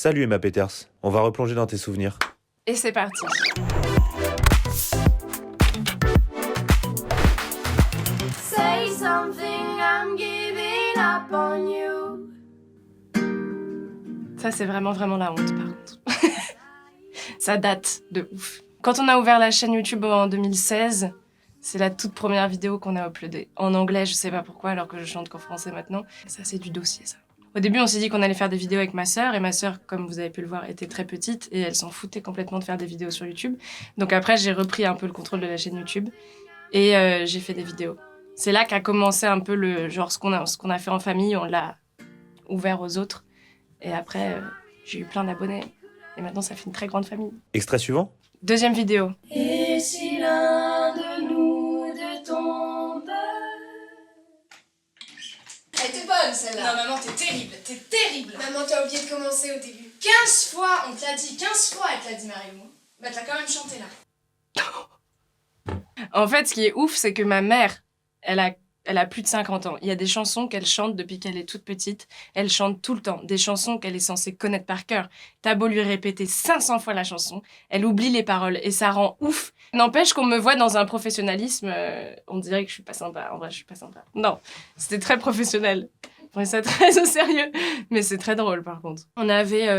Salut Emma Peters, on va replonger dans tes souvenirs. Et c'est parti. Say something, I'm giving up on you. Ça, c'est vraiment la honte, par contre. Ça date de ouf. Quand on a ouvert la chaîne YouTube en 2016, c'est la toute première vidéo qu'on a uploadée. En anglais, je sais pas pourquoi, alors que je chante qu'en français maintenant. Ça, c'est du dossier, ça. Au début, on s'est dit qu'on allait faire des vidéos avec ma sœur, et ma sœur, comme vous avez pu le voir, était très petite, et elle s'en foutait complètement de faire des vidéos sur YouTube. Donc après, j'ai repris un peu le contrôle de la chaîne YouTube, et j'ai fait des vidéos. C'est là qu'a commencé un peu le genre ce qu'on a fait en famille, on l'a ouvert aux autres. Et après, j'ai eu plein d'abonnés. Et maintenant, ça fait une très grande famille. Extrait suivant. Deuxième vidéo. Et si l'un de nous deux tombe? Elle était bonne celle-là. Non, maman, t'es terrible. Maman, t'as oublié de commencer au début. 15 fois, on te l'a dit, 15 fois, elle te l'a dit, Marie-Lou. Bah, t'as quand même chanté là. En fait, ce qui est ouf, c'est que ma mère, elle a plus de 50 ans. Il y a des chansons qu'elle chante depuis qu'elle est toute petite. Elle chante tout le temps. Des chansons qu'elle est censée connaître par cœur. T'as beau lui répéter 500 fois la chanson, elle oublie les paroles et ça rend ouf. N'empêche qu'on me voit dans un professionnalisme, on dirait que je suis pas sympa. En vrai, je suis pas sympa. Non, c'était très professionnel. Je prenais ça très au sérieux. Mais c'est très drôle, par contre. On avait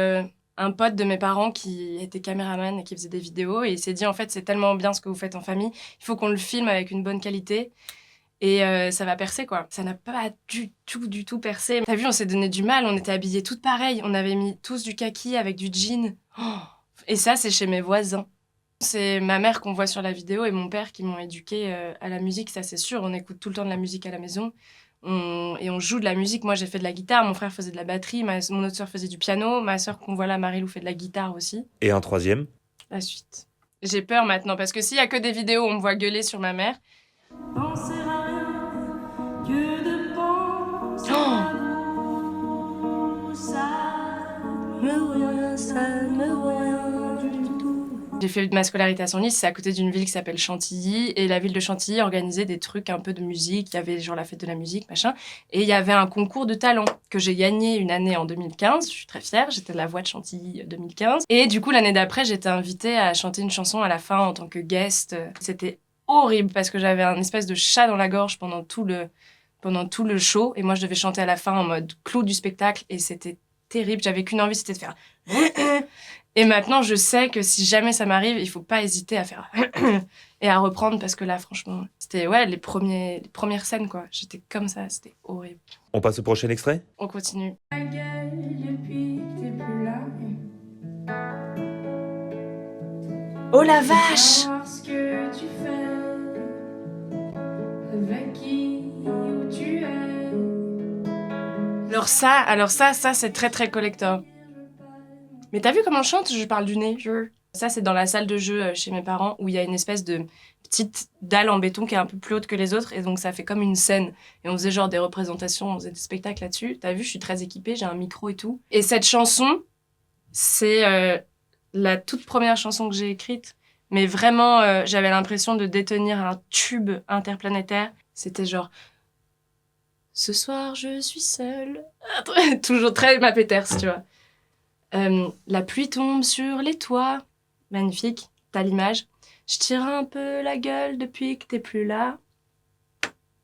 un pote de mes parents qui était caméraman et qui faisait des vidéos et il s'est dit, en fait, c'est tellement bien ce que vous faites en famille, il faut qu'on le filme avec une bonne qualité. Et ça va percer, quoi. Ça n'a pas du tout percé. T'as vu, on s'est donné du mal, on était habillés toutes pareilles. On avait mis tous du kaki avec du jean. Oh, et ça, c'est chez mes voisins. C'est ma mère qu'on voit sur la vidéo et mon père qui m'ont éduquée à la musique, ça c'est sûr. On écoute tout le temps de la musique à la maison. Et on joue de la musique. Moi, j'ai fait de la guitare, mon frère faisait de la batterie, mon autre sœur faisait du piano, ma sœur qu'on voit là, Marie-Lou, fait de la guitare aussi. Et un troisième. La suite. J'ai peur maintenant, parce que s'il y a que des vidéos où on me voit gueuler sur ma mère... Penser à rien que de penser à vous. Ça ne vaut rien du tout. J'ai fait ma scolarité à Senlis, c'est à côté d'une ville qui s'appelle Chantilly, et la ville de Chantilly organisait des trucs un peu de musique, il y avait genre la fête de la musique, machin, et il y avait un concours de talent que j'ai gagné une année en 2015, je suis très fière, j'étais la voix de Chantilly 2015, et du coup l'année d'après j'étais invitée à chanter une chanson à la fin en tant que guest, c'était horrible parce que j'avais un espèce de chat dans la gorge pendant tout le show, et moi je devais chanter à la fin en mode clou du spectacle, et c'était terrible, j'avais qu'une envie, c'était de faire... Et maintenant, je sais que si jamais ça m'arrive, il faut pas hésiter à faire et à reprendre parce que là, franchement, c'était les premières scènes, quoi. J'étais comme ça, c'était horrible. On passe au prochain extrait. On continue. Ta gueule depuis que t'es plus là. Oh la vache! Savoir ce que tu fais, avec qui où tu es. Alors ça, c'est très très collector. Mais t'as vu comment je chante? Je parle du nez. Ça, c'est dans la salle de jeu chez mes parents où il y a une espèce de petite dalle en béton qui est un peu plus haute que les autres et donc ça fait comme une scène. Et on faisait genre des représentations, on faisait des spectacles là-dessus. T'as vu, je suis très équipée, j'ai un micro et tout. Et cette chanson, c'est la toute première chanson que j'ai écrite. Mais vraiment, j'avais l'impression de détenir un tube interplanétaire. C'était genre... Ce soir, je suis seule. Toujours très ma Peters, tu vois. La pluie tombe sur les toits. Magnifique, t'as l'image. Je tire un peu la gueule depuis que t'es plus là.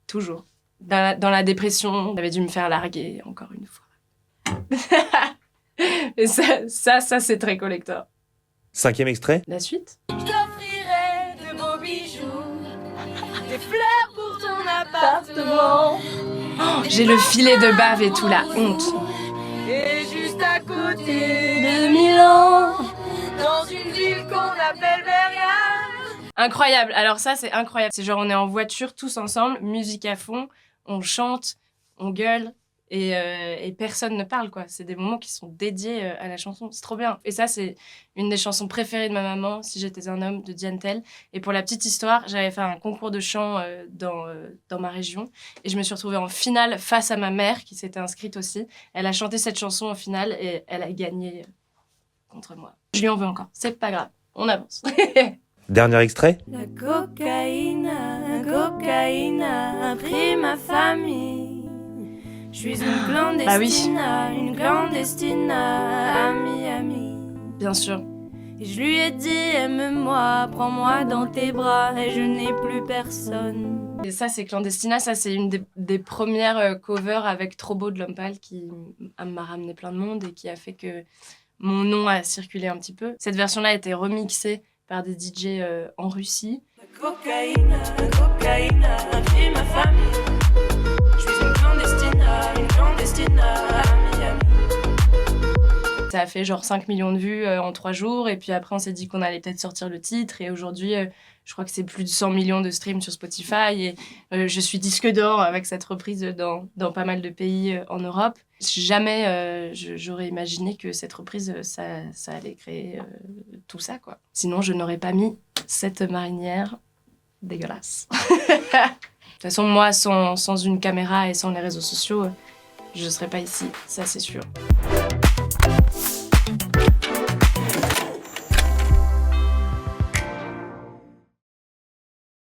Toujours. Dans la dépression, j'avais dû me faire larguer encore une fois. Et ça c'est très collector. Cinquième extrait. La suite. Je t'offrirai de beaux bijoux, des fleurs pour ton appartement. Oh, j'ai le filet de bave et tout, la honte. Et juste à côté de Milan, dans une ville qu'on appelle Beria. Incroyable. Alors ça, c'est incroyable. C'est genre on est en voiture tous ensemble, musique à fond, on chante, on gueule et personne ne parle, quoi. C'est des moments qui sont dédiés à la chanson. C'est trop bien. Et ça, c'est une des chansons préférées de ma maman, Si j'étais un homme, de Diane Tell. Et pour la petite histoire, j'avais fait un concours de chant dans ma région et je me suis retrouvée en finale face à ma mère qui s'était inscrite aussi. Elle a chanté cette chanson en finale et elle a gagné contre moi. Je lui en veux encore. C'est pas grave. On avance. Dernier extrait. La cocaïne a pris ma famille. Je suis une clandestine, Ah oui. une clandestine amie. Bien sûr. Et je lui ai dit, aime-moi, prends-moi dans tes bras, et je n'ai plus personne. Et ça, c'est Clandestina, ça c'est une des premières covers avec Trop beau de L'Homme Pâle qui m'a ramené plein de monde et qui a fait que mon nom a circulé un petit peu. Cette version-là a été remixée par des DJ en Russie. La cocaïne, a pris ma famille. Je suis une clandestine à Miami. Ça a fait genre 5 millions de vues en 3 jours. Et puis après, on s'est dit qu'on allait peut-être sortir le titre. Et aujourd'hui, je crois que c'est plus de 100 millions de streams sur Spotify. Et je suis disque d'or avec cette reprise dans pas mal de pays en Europe. Jamais j'aurais imaginé que cette reprise, ça allait créer tout ça, quoi. Sinon, je n'aurais pas mis cette marinière dégueulasse. De toute façon, moi, sans une caméra et sans les réseaux sociaux, je ne serais pas ici, ça c'est sûr.